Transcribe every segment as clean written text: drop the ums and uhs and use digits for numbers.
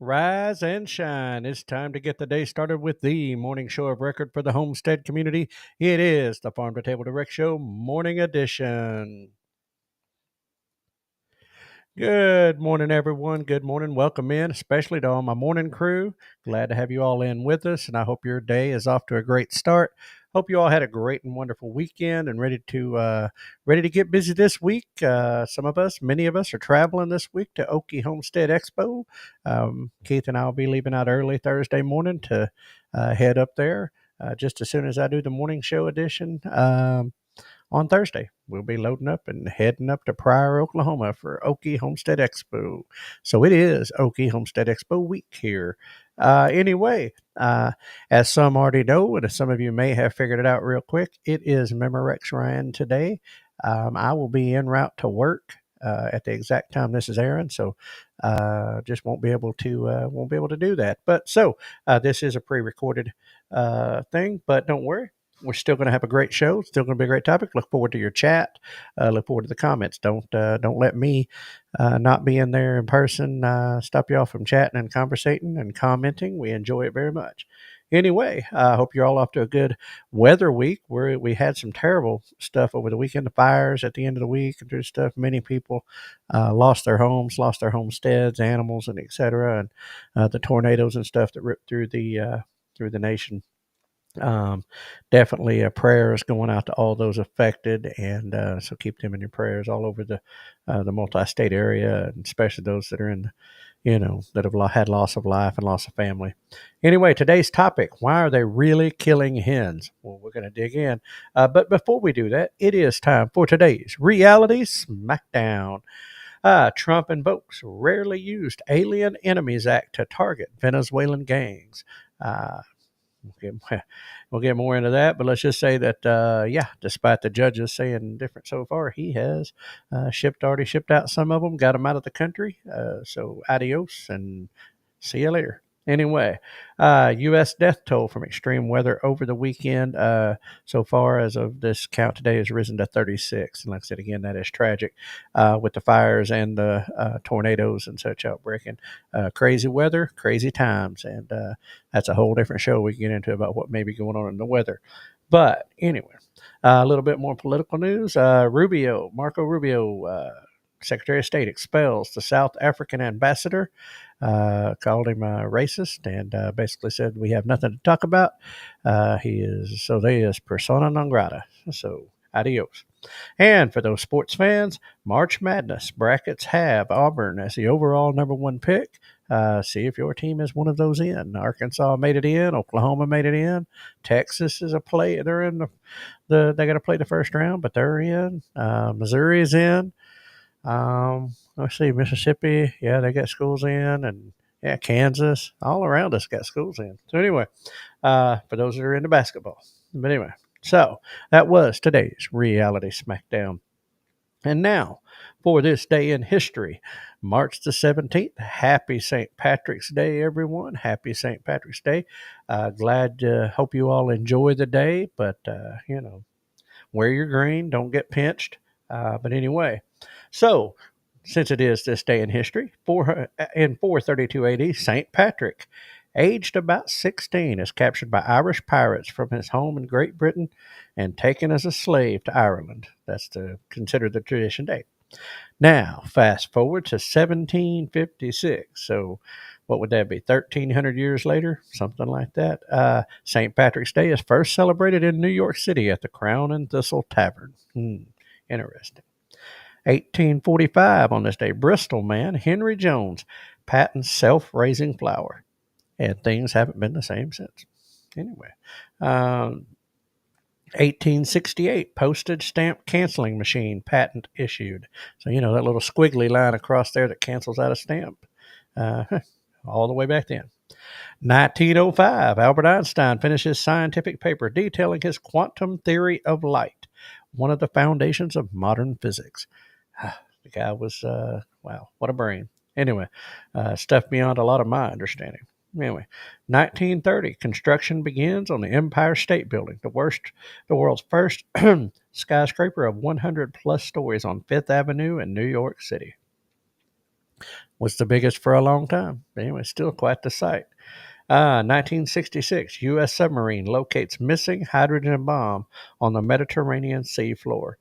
Rise and shine. It's time to get the day started with the morning show of record for the Homestead community. It is the Farm2Table Direct Show Morning Edition. Good morning, everyone. Good morning. Welcome in, especially to all my morning crew. Glad to have you all in with us, and I hope your day is off to a great start. Hope you all had a great and wonderful weekend and ready to get busy this week. Many of us, are traveling this week to Okie Homestead Expo. Keith and I will be leaving out early Thursday morning to head up there just as soon as I do the morning show edition. On Thursday, we'll be loading up and heading up to Pryor, Oklahoma for Okie Homestead Expo. So it is Okie Homestead Expo week here. As some already know, and as some of you may have figured it out real quick, it is Memorex Ryan today. I will be en route to work at the exact time this is airing, so just won't be able to do that. But this is a pre-recorded thing, but don't worry. We're still going to have a great show. Still going to be a great topic. Look forward to your chat. Look forward to the comments. Don't let me not being there in person stop you all from chatting and conversating and commenting. We enjoy it very much. Anyway, I hope you're all off to a good weather week. We had some terrible stuff over the weekend. The fires at the end of the week and stuff. Many people lost their homes, lost their homesteads, animals, and etc. And the tornadoes and stuff that ripped through the nation. Definitely a prayer is going out to all those affected, and so keep them in your prayers all over the multi-state area, and especially those that are that have had loss of life and loss of family. Anyway, today's topic: why are they really killing hens? Well, we're going to dig in, but before we do that, it is time for today's reality smackdown. Trump invokes rarely used Alien Enemies Act to target Venezuelan gangs. We'll get more into that, but let's just say that, despite the judges saying different so far, he has already shipped out some of them, got them out of the country. So adios and see you later. Anyway, U.S. death toll from extreme weather over the weekend so far as of this count today has risen to 36. And like I said, again, that is tragic with the fires and the tornadoes and such outbreaking. Crazy weather, crazy times. And that's a whole different show we can get into about what may be going on in the weather. But anyway, a little bit more political news. Marco Rubio, Secretary of State, expels the South African ambassador, called him racist, and basically said we have nothing to talk about. He is persona non grata. So adios. And for those sports fans, March Madness brackets have Auburn as the overall number one pick. See if your team is one of those in. Arkansas made it in. Oklahoma made it in. Texas is a play. They're in they got to play the first round, but they're in. Missouri is in. Let's see, Mississippi, yeah, they got schools in, and yeah, Kansas, all around us got schools in. So anyway, for those that are into basketball. But anyway, so that was today's reality smackdown. And now for this day in history, March the 17th. Happy St. Patrick's Day, everyone. Happy St. Patrick's Day. Hope you all enjoy the day, but, wear your green, don't get pinched. But anyway, so since it is this day in history, in 432 AD, St. Patrick, aged about 16, is captured by Irish pirates from his home in Great Britain and taken as a slave to Ireland. That's considered the tradition date. Now, fast forward to 1756. So, what would that be? 1,300 years later? Something like that. St. Patrick's Day is first celebrated in New York City at the Crown and Thistle Tavern. Interesting. 1845, on this day, Bristol man Henry Jones patents self-raising flour. And things haven't been the same since. Anyway, 1868, postage stamp canceling machine patent issued. So, that little squiggly line across there that cancels out a stamp. All the way back then. 1905, Albert Einstein finishes scientific paper detailing his quantum theory of light, one of the foundations of modern physics. The guy was, wow, what a brain. Anyway, stuff beyond a lot of my understanding. Anyway, 1930, construction begins on the Empire State Building, the world's first skyscraper of 100 plus stories on Fifth Avenue in New York City. Was the biggest for a long time. Anyway, still quite the sight. 1966, U.S. submarine locates missing hydrogen bomb on the Mediterranean Sea floor.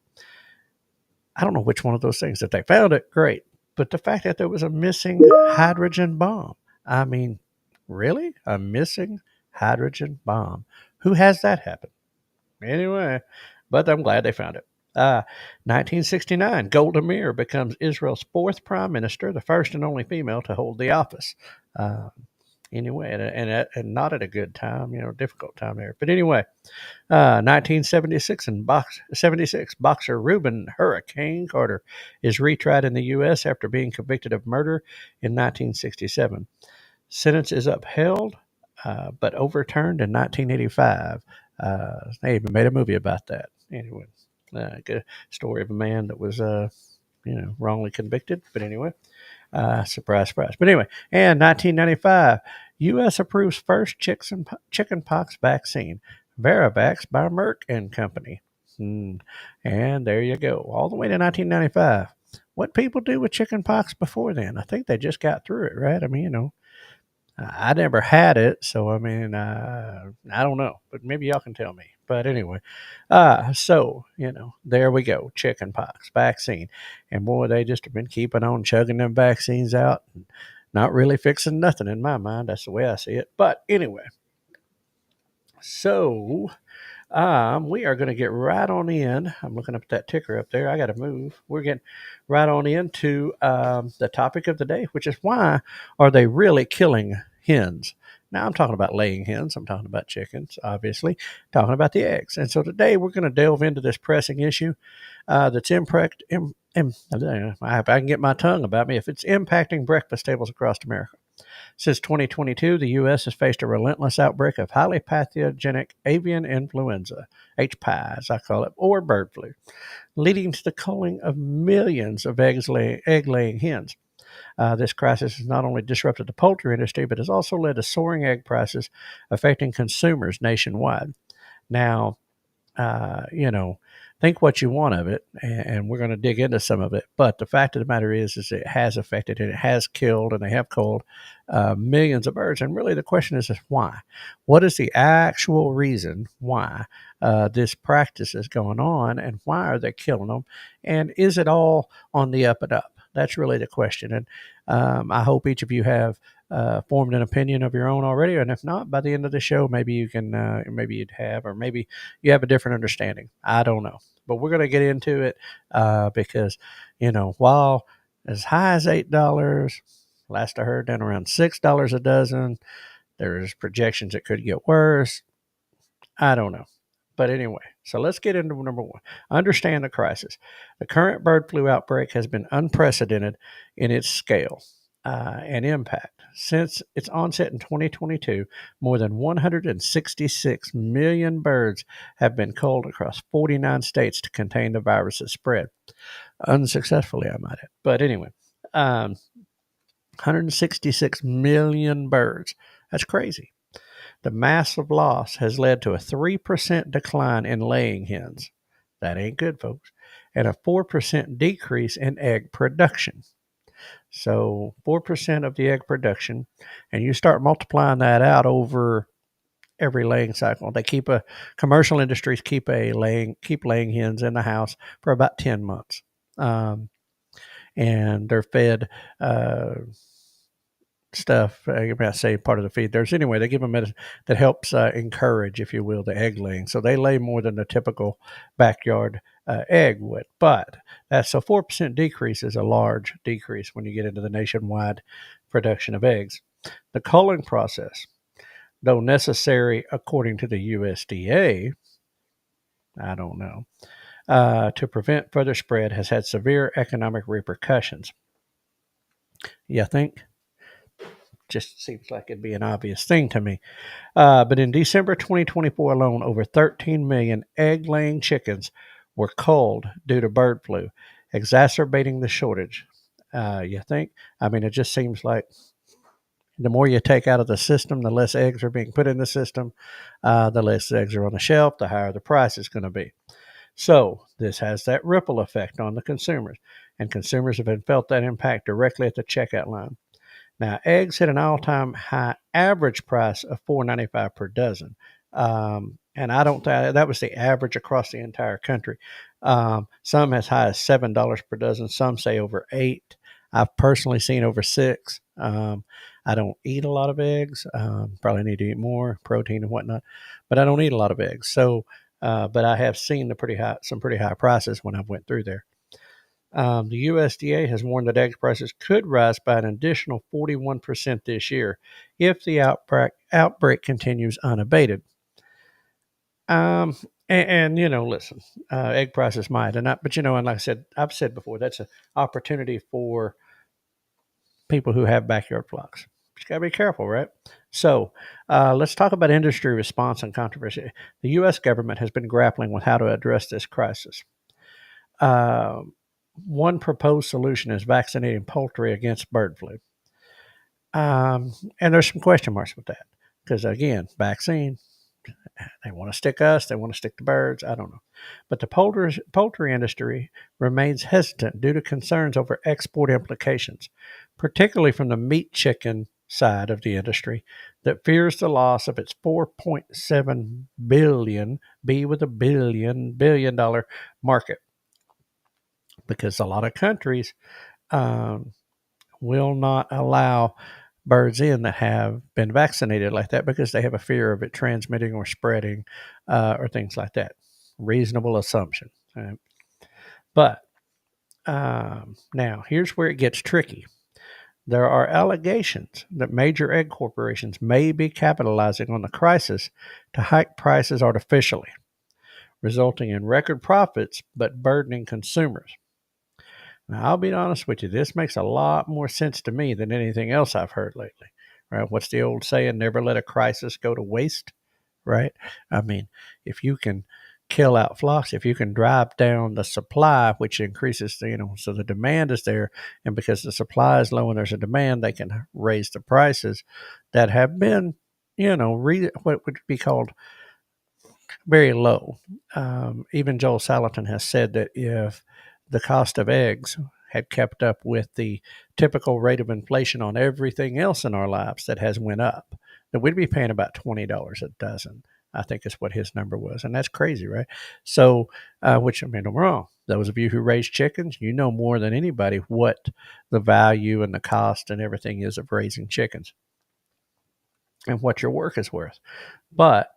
I don't know which one of those things. If they found it, great. But the fact that there was a missing hydrogen bomb, I mean, really? A missing hydrogen bomb? Who has that happen? Anyway, but I'm glad they found it. 1969, Golda Meir becomes Israel's fourth prime minister, the first and only female to hold the office. Uh, anyway, and not at a good time, difficult time there. But anyway, 1976 and 76 boxer Reuben Hurricane Carter is retried in the U.S. after being convicted of murder in 1967. Sentence is upheld, but overturned in 1985. They even made a movie about that. Anyway, good story of a man that was, wrongly convicted. But anyway, surprise, surprise. But anyway, and 1995, U.S. approves first chickenpox vaccine, Varivax by Merck and Company. And there you go, all the way to 1995. What people do with chickenpox before then? I think they just got through it, right? I mean, I never had it, so I mean, I don't know, but maybe y'all can tell me. But anyway, so there we go, chickenpox vaccine, and boy, they just have been keeping on chugging them vaccines out, and not really fixing nothing in my mind. That's the way I see it. But anyway, so we are going to get right on in. I'm looking up at that ticker up there. I got to move. We're getting right on into the topic of the day, which is why are they really killing hens? Now, I'm talking about laying hens. I'm talking about chickens, obviously, talking about the eggs. And so today we're going to delve into this pressing issue that's if I can get my tongue about me, if it's impacting breakfast tables across America. Since 2022, the U.S. has faced a relentless outbreak of highly pathogenic avian influenza, HPI as I call it, or bird flu, leading to the culling of millions of egg-laying hens. This crisis has not only disrupted the poultry industry, but has also led to soaring egg prices, affecting consumers nationwide. Now, think what you want of it, and we're going to dig into some of it. But the fact of the matter is it has affected and it has killed, and they have culled millions of birds. And really, the question is why? What is the actual reason why this practice is going on, and why are they killing them? And is it all on the up and up? That's really the question. And I hope each of you have formed an opinion of your own already, and if not, by the end of the show, maybe you can, maybe you'd have, or maybe you have a different understanding. I don't know, but we're going to get into it because, while as high as $8, last I heard, down around $6 a dozen, there's projections it could get worse. I don't know. But anyway, so let's get into number one. Understand the crisis. The current bird flu outbreak has been unprecedented in its scale and impact. Since its onset in 2022, more than 166 million birds have been culled across 49 states to contain the virus's spread. Unsuccessfully, I might add. But anyway, 166 million birds. That's crazy. The massive loss has led to a 3% decline in laying hens. That ain't good, folks. And a 4% decrease in egg production. So 4% of the egg production, and you start multiplying that out over every laying cycle. Commercial industries keep laying hens in the house for about 10 months. And they're fed stuff. You might say part of the feed. They give them medicine that helps encourage, if you will, the egg laying. So they lay more than the typical backyard egg would. But that's a 4% decrease is a large decrease when you get into the nationwide production of eggs. The culling process, though necessary according to the USDA, I don't know, to prevent further spread, has had severe economic repercussions. You think? Just seems like it'd be an obvious thing to me. But in December 2024 alone, over 13 million egg-laying chickens were culled due to bird flu, exacerbating the shortage. You think? I mean, it just seems like the more you take out of the system, the less eggs are being put in the system. The less eggs are on the shelf, the higher the price is going to be. So this has that ripple effect on the consumers, and consumers have felt that impact directly at the checkout line. Now, eggs hit an all-time high average price of $4.95 per dozen, and I don't think that was the average across the entire country. Some as high as $7 per dozen. Some say over $8. I've personally seen over $6. I don't eat a lot of eggs. Probably need to eat more protein and whatnot, but I don't eat a lot of eggs. So, but I have seen some pretty high prices when I went through there. The USDA has warned that egg prices could rise by an additional 41% this year if the outbreak continues unabated. Listen, egg prices might, but and like I said, I've said before, that's an opportunity for people who have backyard flocks. Just got to be careful, right? So let's talk about industry response and controversy. The U.S. government has been grappling with how to address this crisis. One proposed solution is vaccinating poultry against bird flu. And there's some question marks with that because, again, vaccine, they want to stick us, they want to stick the birds. I don't know. But the poultry industry remains hesitant due to concerns over export implications, particularly from the meat chicken side of the industry that fears the loss of its $4.7 billion, B with a billion dollar market, because a lot of countries will not allow birds in that have been vaccinated like that because they have a fear of it transmitting or spreading or things like that. Reasonable assumption. Right? But now here's where it gets tricky. There are allegations that major egg corporations may be capitalizing on the crisis to hike prices artificially, resulting in record profits but burdening consumers. Now, I'll be honest with you, this makes a lot more sense to me than anything else I've heard lately. Right? What's the old saying? Never let a crisis go to waste. Right? I mean, if you can kill out flocks, if you can drive down the supply, which increases, so the demand is there, and because the supply is low and there's a demand, they can raise the prices that have been, what would be called very low. Even Joel Salatin has said that if the cost of eggs had kept up with the typical rate of inflation on everything else in our lives that has went up, that we'd be paying about $20 a dozen. I think is what his number was, and that's crazy, right? So, which, I mean, don't get me wrong. Those of you who raise chickens, you know more than anybody what the value and the cost and everything is of raising chickens and what your work is worth. But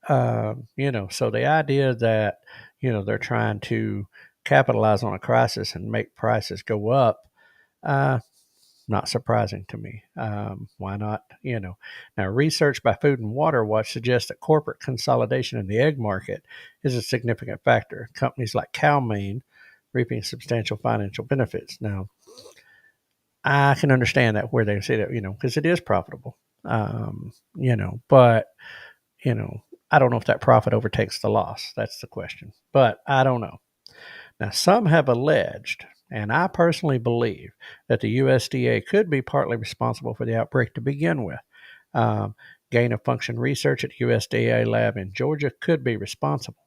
so the idea that, they're trying to capitalize on a crisis and make prices go up, not surprising to me. Why not? Now research by Food and Water Watch suggests that corporate consolidation in the egg market is a significant factor. Companies like Cal-Maine reaping substantial financial benefits. Now, I can understand that where they say that, because it is profitable, but I don't know if that profit overtakes the loss. That's the question. But I don't know. Now, some have alleged, and I personally believe, that the USDA could be partly responsible for the outbreak to begin with. Gain of function research at USDA lab in Georgia could be responsible,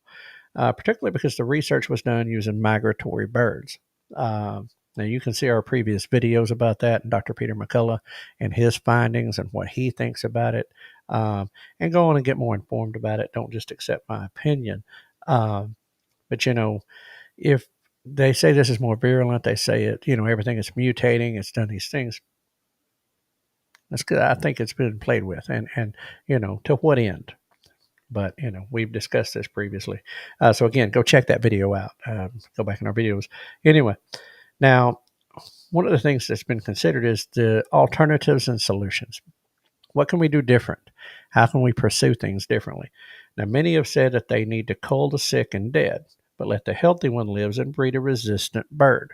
particularly because the research was done using migratory birds. Now, you can see our previous videos about that, and Dr. Peter McCullough and his findings and what he thinks about it, and go on and get more informed about it. Don't just accept my opinion. But, if they say this is more virulent, they say it, everything is mutating, it's done these things. That's good. I think it's been played with, and to what end? But, we've discussed this previously. So, again, go check that video out. Go back in our videos. Anyway, now, one of the things that's been considered is the alternatives and solutions. What can we do different? How can we pursue things differently? Now, many have said that they need to cull the sick and dead, but let the healthy one live and breed a resistant bird.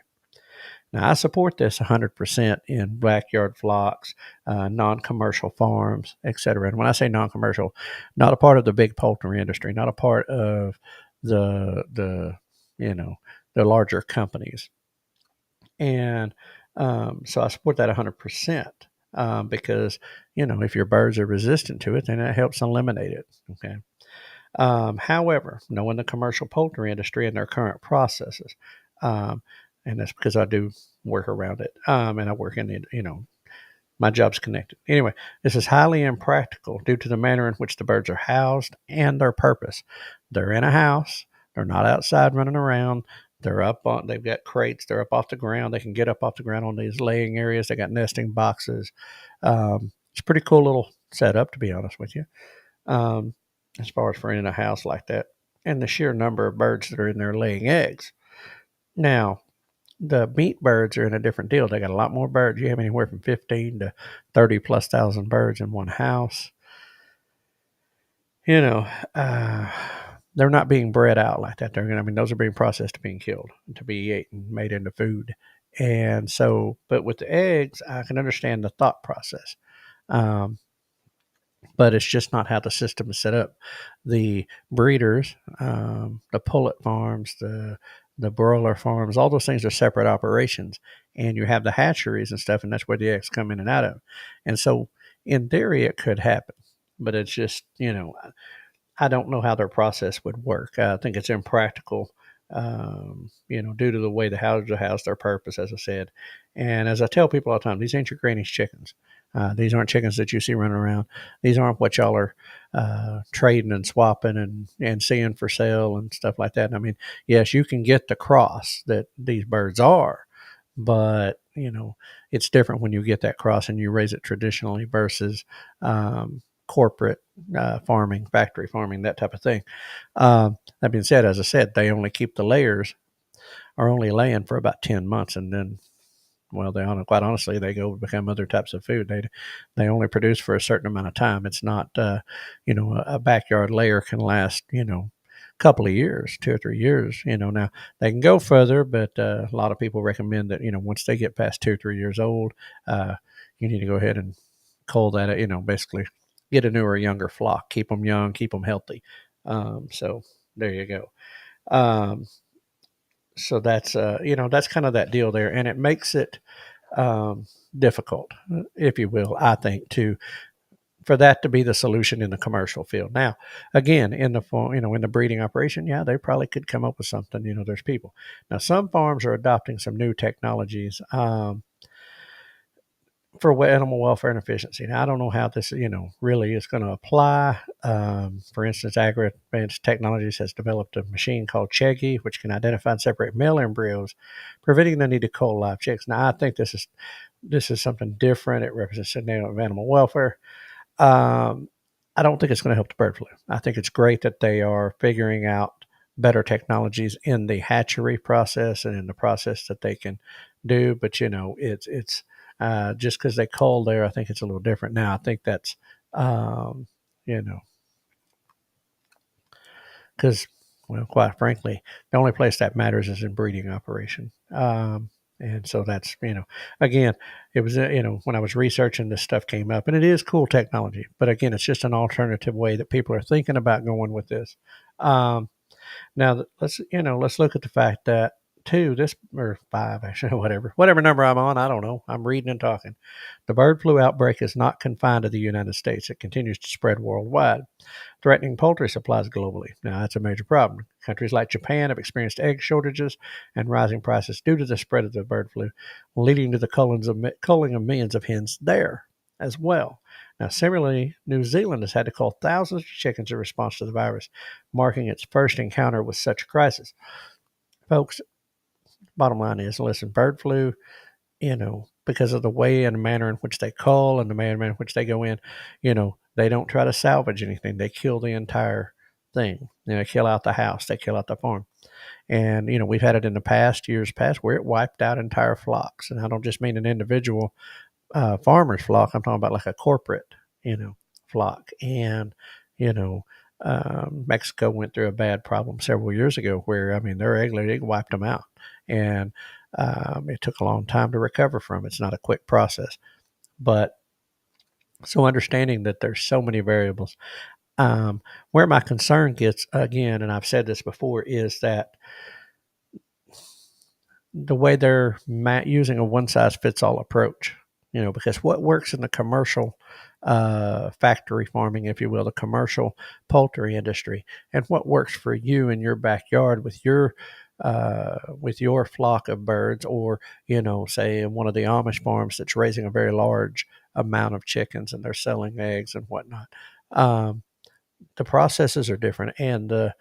Now, I support this 100% in backyard flocks, non-commercial farms, etc. And when I say non-commercial, not a part of the big poultry industry, not a part of the larger companies. And so I support that 100% because, if your birds are resistant to it, then it helps eliminate it. Okay. However, knowing the commercial poultry industry and their current processes, um, and that's because I do work around it, and I work in the, my job's connected. Anyway, this is highly impractical due to the manner in which the birds are housed and their purpose. They're in a house. They're not outside running around. They've got crates. They're up off the ground. They can get up off the ground on these laying areas. They got nesting boxes. It's a pretty cool little setup, to be honest with you, um, as far as for in a house like that. And the sheer number of birds that are in there laying eggs. Now, the meat birds are in a different deal. They got a lot more birds. You have anywhere from 15 to 30 plus thousand birds in one house. You know, uh, they're not being bred out like that. Those are being processed to being killed, to be eaten, made into food. And so, but with the eggs, I can understand the thought process. Um, but it's just not how the system is set up. The breeders, the pullet farms, the broiler farms, all those things are separate operations, and you have the hatcheries and stuff, and that's where the eggs come in and out of. And so, in theory, it could happen, but it's just I don't know how their process would work. I think it's impractical, due to the way the houses are housed, their purpose, as I said. And as I tell people all the time, these ain't your granny's chickens. These aren't chickens that you see running around. These aren't what y'all are trading and swapping and seeing for sale and stuff like that. I mean, yes, you can get the cross that these birds are, but it's different when you get that cross and you raise it traditionally versus corporate farming, factory farming, that type of thing. That being said, as I said, they only keep the layers are only laying for about 10 months, and then, well, quite honestly, they go become other types of food. They only produce for a certain amount of time. It's not, a backyard layer can last, a couple of years, 2 or 3 years. Now they can go further, but a lot of people recommend that once they get past 2 or 3 years old, you need to go ahead and cull that. Basically get a newer, younger flock. Keep them young, keep them healthy. So there you go. Um, so that's kind of that deal there, and it makes it difficult, if you will, I think, for that to be the solution in the commercial field. Now, again, in the breeding operation, yeah, they probably could come up with something. There's people. Now, some farms are adopting some new technologies for animal welfare and efficiency. Now, I don't know how this, really is going to apply. For instance, Agri-Advanced Technologies has developed a machine called Cheggy, which can identify and separate male embryos, preventing the need to cull live chicks. Now, I think this is something different. It represents an area of animal welfare. Um, I don't think it's going to help the bird flu. I think it's great that they are figuring out better technologies in the hatchery process and in the process that they can do. But it's just because they cull there, I think it's a little different. Now, I think that's um, you know because, well, quite frankly, the only place that matters is in breeding operation. And so that's, again, it was, when I was researching this stuff came up, and it is cool technology, but again, it's just an alternative way that people are thinking about going with this. Um, Now let's look at the fact that two, this or five, actually, whatever number I'm on, I don't know. I'm reading and talking. The bird flu outbreak is not confined to the United States. It continues to spread worldwide, threatening poultry supplies globally. Now, that's a major problem. Countries like Japan have experienced egg shortages and rising prices due to the spread of the bird flu, leading to the culling of millions of hens there as well. Now, similarly, New Zealand has had to cull thousands of chickens in response to the virus, marking its first encounter with such a crisis. Folks, bottom line is, listen, bird flu, because of the way and the manner in which they cull and the manner in which they go in, they don't try to salvage anything. They kill the entire thing. They kill out the house. They kill out the farm. And, we've had it in the years past, where it wiped out entire flocks. And I don't just mean an individual farmer's flock. I'm talking about like a corporate, flock. And, you know, Mexico went through a bad problem several years ago where, their egg lady wiped them out. And it took a long time to recover from. It's not a quick process. But so understanding that there's so many variables, where my concern gets, again, and I've said this before, is that the way they're using a one size fits all approach, because what works in the commercial factory farming, if you will, the commercial poultry industry, and what works for you in your backyard with your flock of birds, or say in one of the Amish farms that's raising a very large amount of chickens and they're selling eggs and whatnot. Um, the processes are different, and the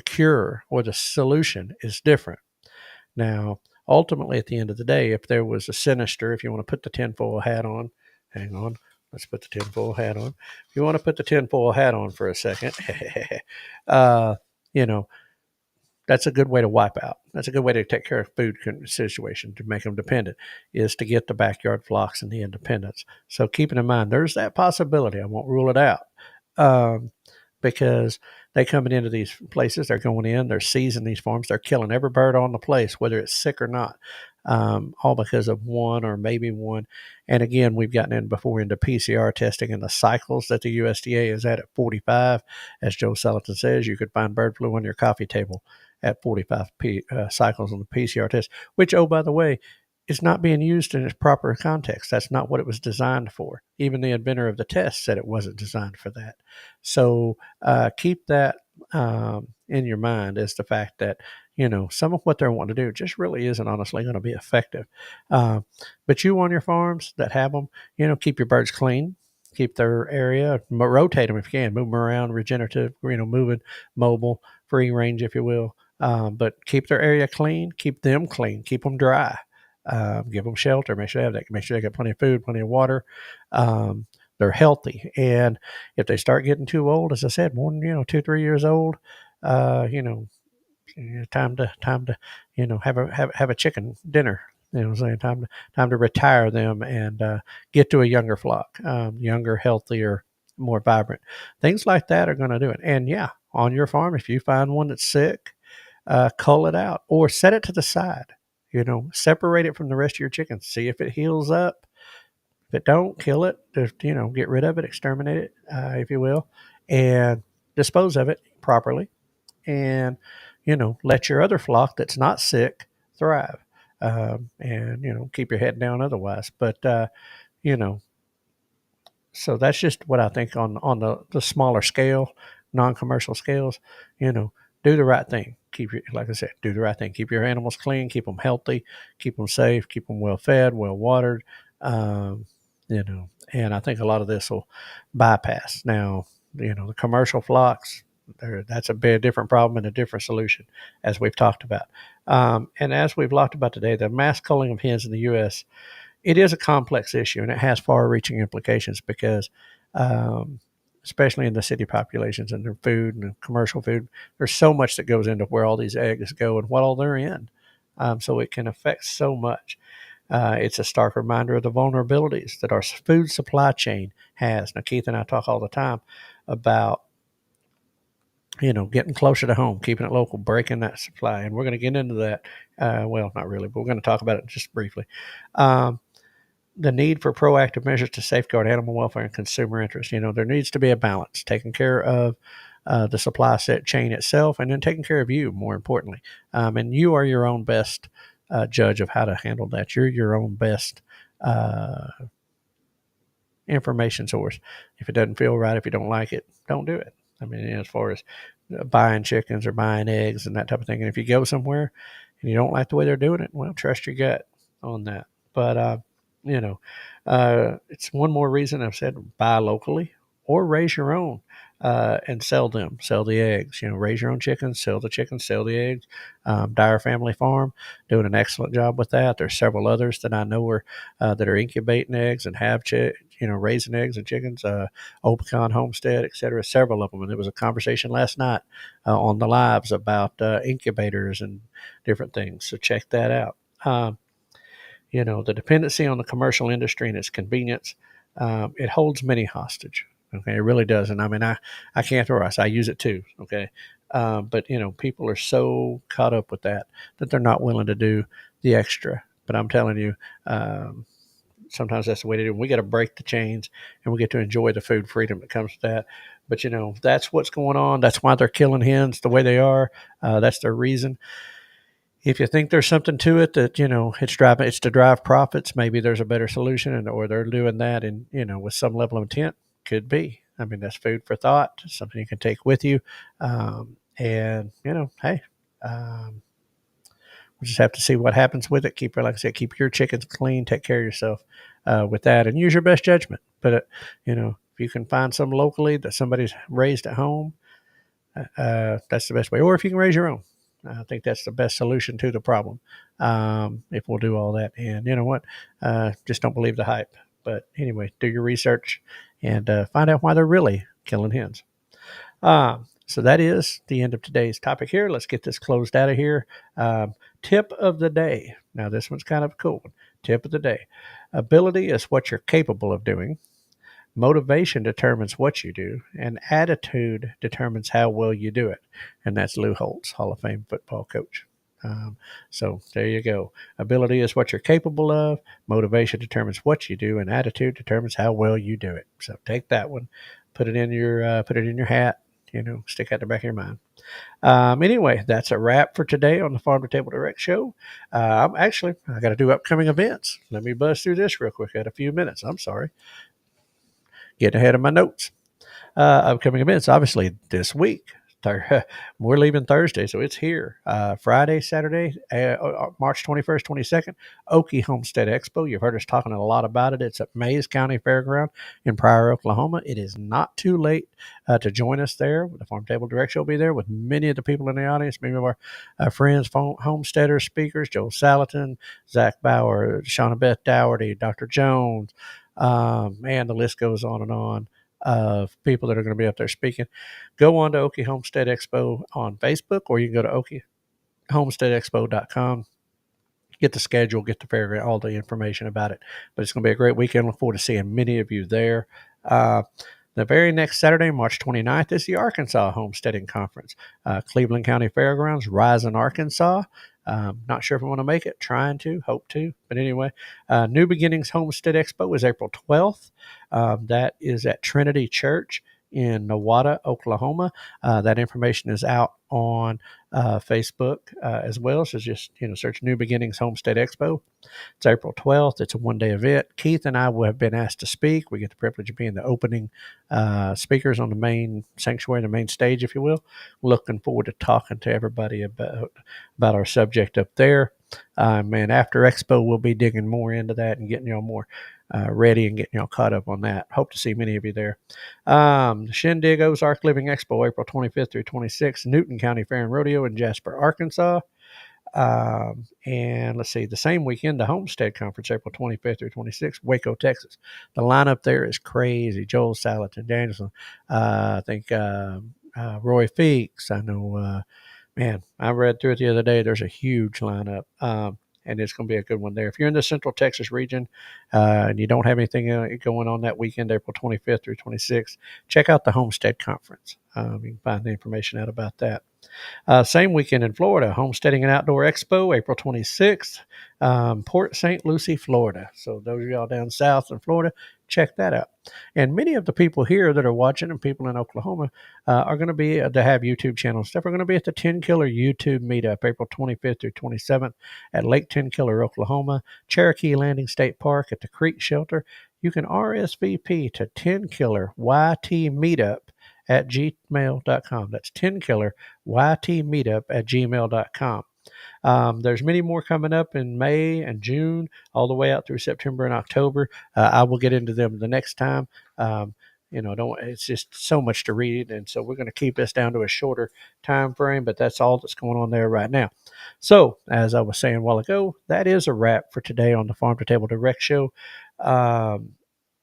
cure or the solution is different. Now, ultimately, at the end of the day, if there was a sinister, if you want to put the tinfoil hat on, hang on, let's put the tinfoil hat on. If you want to put the tinfoil hat on for a second, uh, you know, that's a good way to wipe out. That's a good way to take care of food situation, to make them dependent, is to get the backyard flocks and the independence. So keeping in mind, there's that possibility. I won't rule it out. Because they coming into these places, they're going in, they're seizing these farms, they're killing every bird on the place, whether it's sick or not, all because of one or maybe one. And again, we've gotten in before into PCR testing and the cycles that the USDA is at 45. As Joe Sullivan says, you could find bird flu on your coffee table at 45 cycles on the PCR test, which, oh, by the way, is not being used in its proper context. That's not what it was designed for. Even the inventor of the test said it wasn't designed for that. So keep that in your mind, is the fact that, some of what they're wanting to do just really isn't honestly going to be effective. But you on your farms that have them, keep your birds clean, keep their area, rotate them if you can, move them around, regenerative, moving, mobile, free range, if you will. But keep their area clean, keep them clean, keep them dry. Give them shelter. Make sure they have that. Make sure they got plenty of food, plenty of water. They're healthy, and if they start getting too old, as I said, more than 2-3 years old, time to have a chicken dinner. Saying time to retire them and get to a younger flock, younger, healthier, more vibrant. Things like that are going to do it. And yeah, on your farm, if you find one that's sick, cull it out or set it to the side. Separate it from the rest of your chickens. See if it heals up. If it don't, kill it. Just, get rid of it, exterminate it, if you will, and dispose of it properly. And, let your other flock that's not sick thrive. And, keep your head down otherwise. But, you know, so that's just what I think on the smaller scale, non-commercial scales. Do the right thing. Like I said, do the right thing. Keep your animals clean. Keep them healthy. Keep them safe. Keep them well fed, well watered. Um, and I think a lot of this will bypass. Now, the commercial flocks. That's a bit different problem and a different solution, as we've talked about. And as we've talked about today, the mass culling of hens in the U.S., it is a complex issue, and it has far-reaching implications because, especially in the city populations and their food and the commercial food, there's so much that goes into where all these eggs go and what all they're in. So it can affect so much. It's a stark reminder of the vulnerabilities that our food supply chain has. Now, Keith and I talk all the time about getting closer to home, keeping it local, breaking that supply, and we're going to get into that. Well, not really, but we're going to talk about it just briefly. The need for proactive measures to safeguard animal welfare and consumer interest. There needs to be a balance, taking care of the supply set chain itself, and then taking care of you, more importantly. And you are your own best judge of how to handle that. You're your own best information source. If it doesn't feel right, if you don't like it, don't do it. I mean, as far as buying chickens or buying eggs and that type of thing. And if you go somewhere and you don't like the way they're doing it, well, trust your gut on that. But, it's one more reason I've said buy locally or raise your own and sell them, sell the eggs. Raise your own chickens, sell the eggs. Dyer Family Farm doing an excellent job with that. There's several others that I know are that are incubating eggs and have raising eggs and chickens. Opicon, Homestead, etc. Several of them. And there was a conversation last night on the lives about incubators and different things. So check that out. The dependency on the commercial industry and its convenience, it holds many hostage. Okay, it really does. And I mean, I can't throw us. I use it too. Okay. But people are so caught up with that they're not willing to do the extra. But I'm telling you, sometimes that's the way to do it. We got to break the chains and we get to enjoy the food freedom that comes with that. But, that's what's going on. That's why they're killing hens the way they are. That's their reason. If you think there's something to it that, it's to drive profits, maybe there's a better solution, or they're doing that in, with some level of intent. Could be. I mean, that's food for thought, something you can take with you. And, hey, um, we'll just have to see what happens with it. Like I said, keep your chickens clean, take care of yourself with that, and use your best judgment. But, if you can find some locally that somebody's raised at home, that's the best way. Or if you can raise your own, I think that's the best solution to the problem. If we'll do all that, and you know what, just don't believe the hype. But anyway, do your research and find out why they're really killing hens. So that is the end of today's topic here. Let's get this closed out of here. Tip of the day. Now, this one's kind of a cool one. Tip of the day. Ability is what you're capable of doing. Motivation determines what you do, and attitude determines how well you do it. And that's Lou Holtz, Hall of Fame football coach. So there you go. Ability is what you're capable of. Motivation determines what you do, and attitude determines how well you do it. So take that one, put it in your hat. Stick out the back of your mind. Anyway, that's a wrap for today on the Farm to Table Direct Show. I got to do upcoming events. Let me buzz through this real quick. I had a few minutes. I'm sorry. Getting ahead of my notes. Upcoming events, obviously, this week. We're leaving Thursday, so it's here. Friday, Saturday, March 21st, 22nd, Okie Homestead Expo. You've heard us talking a lot about it. It's at Mays County Fairground in Pryor, Oklahoma. It is not too late to join us there. The Farm Table Direct Show will be there with many of the people in the audience, many of our friends, homesteaders, speakers, Joel Salatin, Zach Bauer, Shauna Beth Dougherty, Dr. Jones. The list goes on and on of people that are going to be up there speaking. Go on to Okie Homestead Expo on Facebook, or you can go to okiehomesteadexpo.com. Get the schedule, get the fair, all the information about it. But it's going to be a great weekend. Look forward to seeing many of you there. The very next Saturday, March 29th, is the Arkansas Homesteading Conference. Cleveland County Fairgrounds, Rising, Arkansas. Not sure if I want to make it, trying to, hope to. But anyway, New Beginnings Homestead Expo is April 12th. That is at Trinity Church in Nowata, Oklahoma. That information is out on Facebook as well. So just, search New Beginnings Homestead Expo. It's April 12th. It's a one-day event. Keith and I have been asked to speak. We get the privilege of being the opening speakers on the main sanctuary, the main stage, if you will. Looking forward to talking to everybody about our subject up there. And after Expo, we'll be digging more into that and getting y'all more ready and getting y'all caught up on that. Hope to see many of you there. Shindig Ozark Living Expo, April 25th through 26th, Newton County Fair and Rodeo in Jasper, Arkansas. And let's see, the same weekend, the Homestead Conference, April 25th through 26th, Waco, Texas. The lineup there is crazy. Joel Salatin, Danielson, I think Roy Feeks. I know, I read through it the other day. There's a huge lineup. And it's going to be a good one there. If you're in the Central Texas region and you don't have anything going on that weekend, April 25th through 26th, check out the Homestead Conference. You can find the information out about that. Same weekend in Florida, Homesteading and Outdoor Expo, April 26th, Port St. Lucie, Florida. So those of y'all down south in Florida, check that out. And many of the people here that are watching and people in Oklahoma are going to be to have YouTube channels and stuff. Are going to be at the 10 Killer YouTube meetup, April 25th through 27th at Lake 10 Killer, Oklahoma, Cherokee Landing State Park at the Creek Shelter. You can RSVP to 10 Killer YT Meetup at gmail.com. That's 10 Killer YT Meetup at gmail.com. There's many more coming up in May and June, all the way out through September and October. I will get into them the next time. It's just so much to read, and so we're going to keep this down to a shorter time frame, but that's all that's going on there right now. So, as I was saying a while ago, that is a wrap for today on the Farm to Table Direct Show.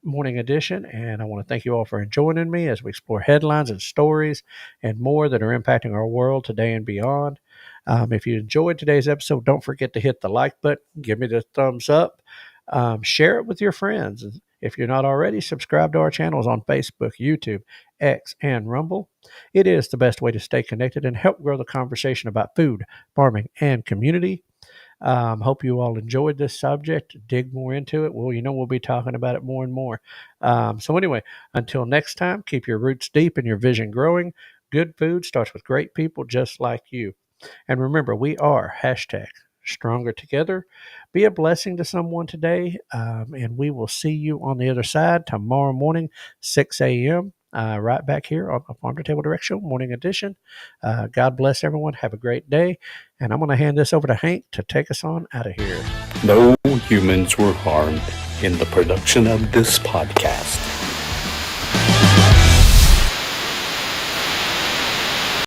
Morning edition, and I want to thank you all for joining me as we explore headlines and stories and more that are impacting our world today and beyond. If you enjoyed today's episode, don't forget to hit the like button, give me the thumbs up, share it with your friends. If you're not already, subscribe to our channels on Facebook, YouTube, X, and Rumble. It is the best way to stay connected and help grow the conversation about food, farming, and community. Hope you all enjoyed this subject. Dig more into it. Well, we'll be talking about it more and more. So anyway, until next time, keep your roots deep and your vision growing. Good food starts with great people just like you. And remember, we are hashtag stronger together. Be a blessing to someone today, and we will see you on the other side tomorrow morning, 6 a.m., right back here on the Farm2Table Direct Show, morning edition. God bless everyone. Have a great day. And I'm going to hand this over to Hank to take us on out of here. No humans were harmed in the production of this podcast.